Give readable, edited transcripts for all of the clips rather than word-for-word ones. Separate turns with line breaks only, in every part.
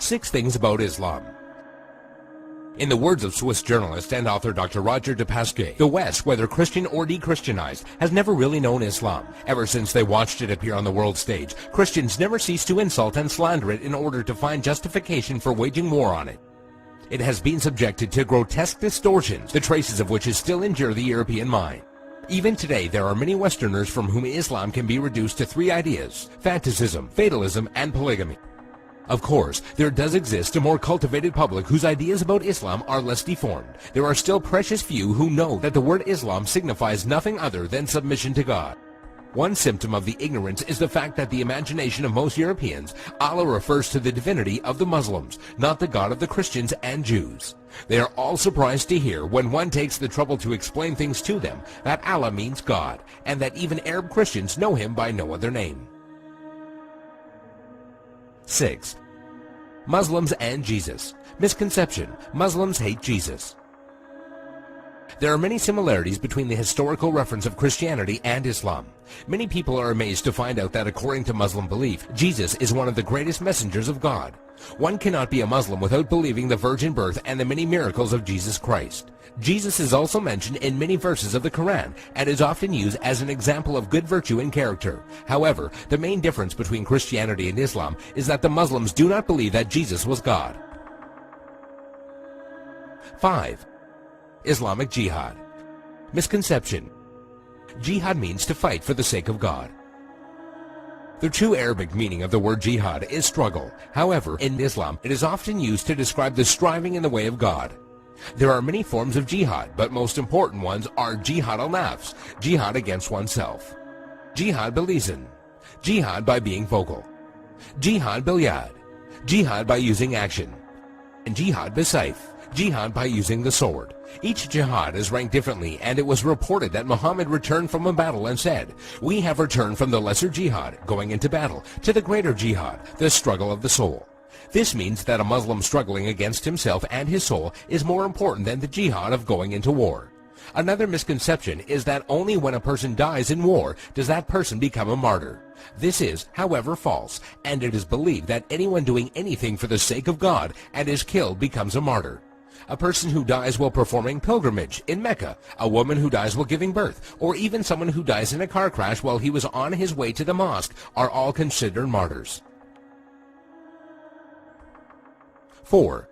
6 Things About Islam. In the words of Swiss journalist and author Dr. Roger de Pasquier, the West, whether Christian or de-Christianized, has never really known Islam. Ever since they watched it appear on the world stage, Christians never ceased to insult and slander it in order to find justification for waging war on it. It has been subjected to grotesque distortions, the traces of which still injure the European mind. Even today, there are many Westerners from whom Islam can be reduced to 3 ideas: fanaticism, fatalism, and polygamy. Of course, there does exist a more cultivated public whose ideas about Islam are less deformed. There are still precious few who know that the word Islam signifies nothing other than submission to God. One symptom of the ignorance is the fact that the imagination of most Europeans, Allah refers to the divinity of the Muslims, not the God of the Christians and Jews. They are all surprised to hear, when one takes the trouble to explain things to them, that Allah means God, and that even Arab Christians know him by no other name. 6. Muslims and Jesus. Misconception: Muslims hate Jesus. There are many similarities between the historical reference of Christianity and Islam. Many people are amazed to find out that according to Muslim belief, Jesus is one of the greatest messengers of God. One cannot be a Muslim without believing the virgin birth and the many miracles of Jesus Christ. Jesus is also mentioned in many verses of the Quran and is often used as an example of good virtue and character. However, the main difference between Christianity and Islam is that the Muslims do not believe that Jesus was God. 5. Islamic Jihad. Misconception: Jihad means to fight for the sake of God. The true Arabic meaning of the word jihad is struggle. However, in Islam, it is often used to describe the striving in the way of God. There are many forms of jihad, but most important ones are jihad al-nafs, jihad against oneself, jihad bil-lisan, jihad by being vocal, jihad bil-yad, jihad by using action, and jihad bis-sayf, jihad by using the sword. Each jihad is ranked differently, and it was reported that Muhammad returned from a battle and said, "We have returned from the lesser jihad, going into battle, to the greater jihad, the struggle of the soul." This means that a Muslim struggling against himself and his soul is more important than the jihad of going into war. Another misconception is that only when a person dies in war does that person become a martyr. This is, however, false, and it is believed that anyone doing anything for the sake of God and is killed becomes a martyr. A person who dies while performing pilgrimage in Mecca, a woman who dies while giving birth, or even someone who dies in a car crash while he was on his way to the mosque are all considered martyrs. 4.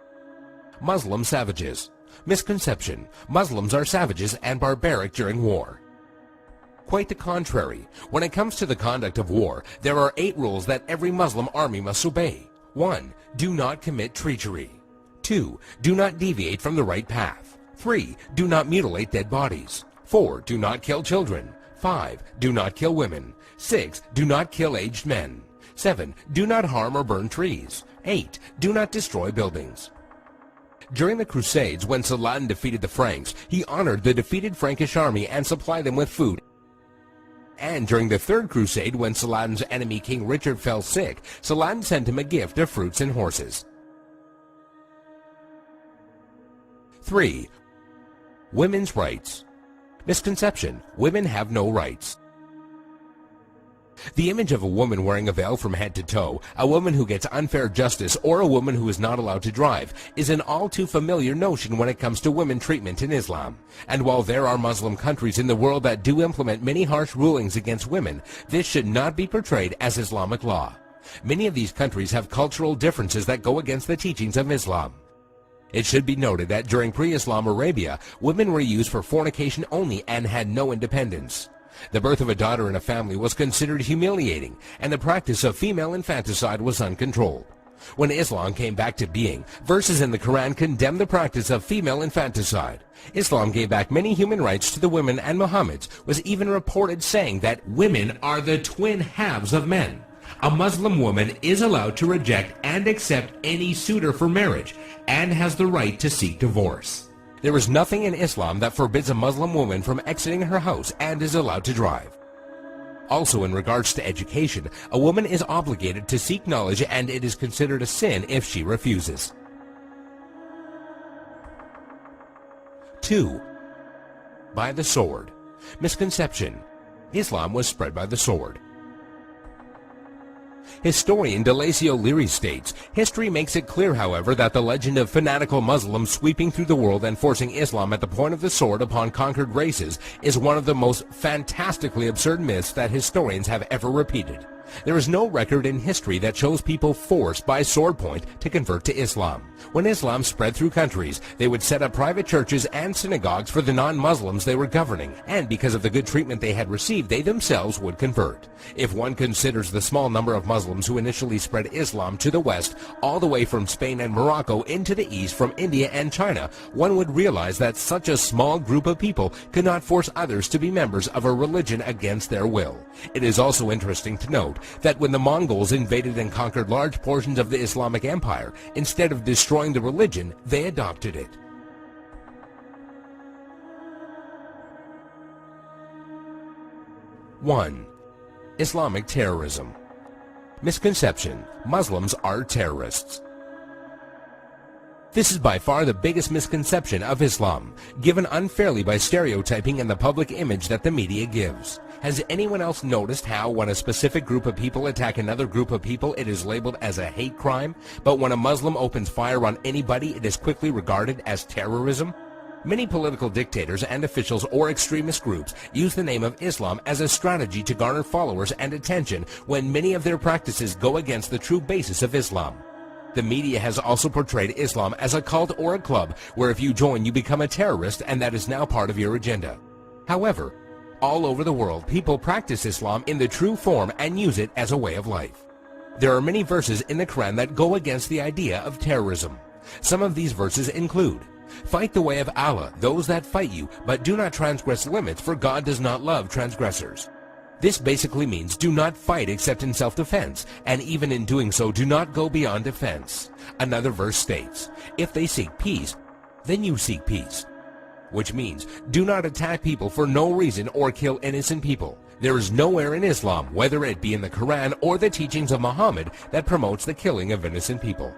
Muslim savages. Misconception: Muslims are savages and barbaric during war. Quite the contrary. When it comes to the conduct of war, there are 8 rules that every Muslim army must obey. 1. Do not commit treachery. 2. Do not deviate from the right path. 3. Do not mutilate dead bodies. 4. Do not kill children. 5. Do not kill women. 6. Do not kill aged men. 7. Do not harm or burn trees. 8. Do not destroy buildings. During the Crusades, when Saladin defeated the Franks, he honored the defeated Frankish army and supplied them with food. And during the Third Crusade, when Saladin's enemy King Richard fell sick, Saladin sent him a gift of fruits and horses. 3. Women's rights. Misconception: Women have no rights. The image of a woman wearing a veil from head to toe, a woman who gets unfair justice, or a woman who is not allowed to drive is an all too familiar notion when it comes to women treatment in Islam. And while there are Muslim countries in the world that do implement many harsh rulings against women, this should not be portrayed as Islamic law. Many of these countries have cultural differences that go against the teachings of Islam. It should be noted that during pre-Islam Arabia, women were used for fornication only and had no independence. The birth of a daughter in a family was considered humiliating, and the practice of female infanticide was uncontrolled. When Islam came back to being, verses in the Quran condemned the practice of female infanticide. Islam gave back many human rights to the women, and Muhammad was even reported saying that women are the twin halves of men. A Muslim woman is allowed to reject and accept any suitor for marriage and has the right to seek divorce. There is nothing in Islam that forbids a Muslim woman from exiting her house and is allowed to drive. Also, in regards to education, a woman is obligated to seek knowledge, and it is considered a sin if she refuses. 2. By the sword. Misconception: Islam was spread by the sword. Historian Delasio Leary states, "History makes it clear, however, that the legend of fanatical Muslims sweeping through the world and forcing Islam at the point of the sword upon conquered races is one of the most fantastically absurd myths that historians have ever repeated. There is no record in history that shows people forced by sword point to convert to Islam. When Islam spread through countries, they would set up private churches and synagogues for the non-Muslims they were governing, and because of the good treatment they had received, they themselves would convert. If one considers the small number of Muslims who initially spread Islam to the west, all the way from Spain and Morocco into the east from India and China, one would realize that such a small group of people could not force others to be members of a religion against their will. It is also interesting to note that when the Mongols invaded and conquered large portions of the Islamic Empire, instead of destroying the religion, they adopted it. 1. Islamic terrorism. Misconception: Muslims are terrorists. This is by far the biggest misconception of Islam, given unfairly by stereotyping and the public image that the media gives. Has anyone else noticed how when a specific group of people attack another group of people, it is labeled as a hate crime, but when a Muslim opens fire on anybody, it is quickly regarded as terrorism? Many political dictators and officials or extremist groups use the name of Islam as a strategy to garner followers and attention when many of their practices go against the true basis of Islam. The media has also portrayed Islam as a cult or a club where if you join you become a terrorist, and that is now part of your agenda. However, all over the world, people practice Islam in the true form and use it as a way of life. There are many verses in the Quran that go against the idea of terrorism. Some of these verses include, "Fight the way of Allah, those that fight you, but do not transgress limits, for God does not love transgressors." This basically means do not fight except in self-defense, and even in doing so, do not go beyond defense. Another verse states, "If they seek peace, then you seek peace," which means do not attack people for no reason or kill innocent people. There is nowhere in Islam, whether it be in the Quran or the teachings of Muhammad, that promotes the killing of innocent people.